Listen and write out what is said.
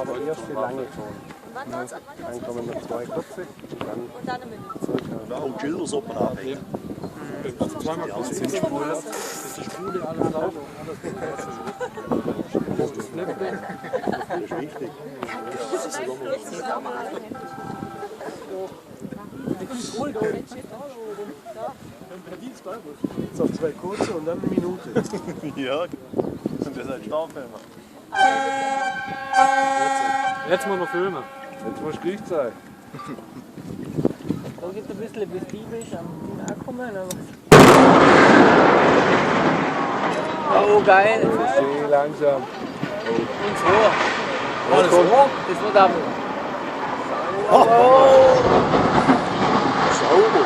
aber erst die lange Zone. Dann kommen noch 2 kurze und dann eine Minute. Und Schildersuppen abhängen. Zweimal plus 10 Spule. Das ist die Spule, alles laufen. Das ist wichtig. So, 2 kurze und dann eine Minute. Ja, und das ist ein Starfilmer. Jetzt mal noch filmen. Jetzt musst du gleich zeigen. Da gibt es ein bisschen, bis die bist am Ankommen. Oh, geil. Sehr langsam. Und so. Alles hoch. Das wird aber. Sauber.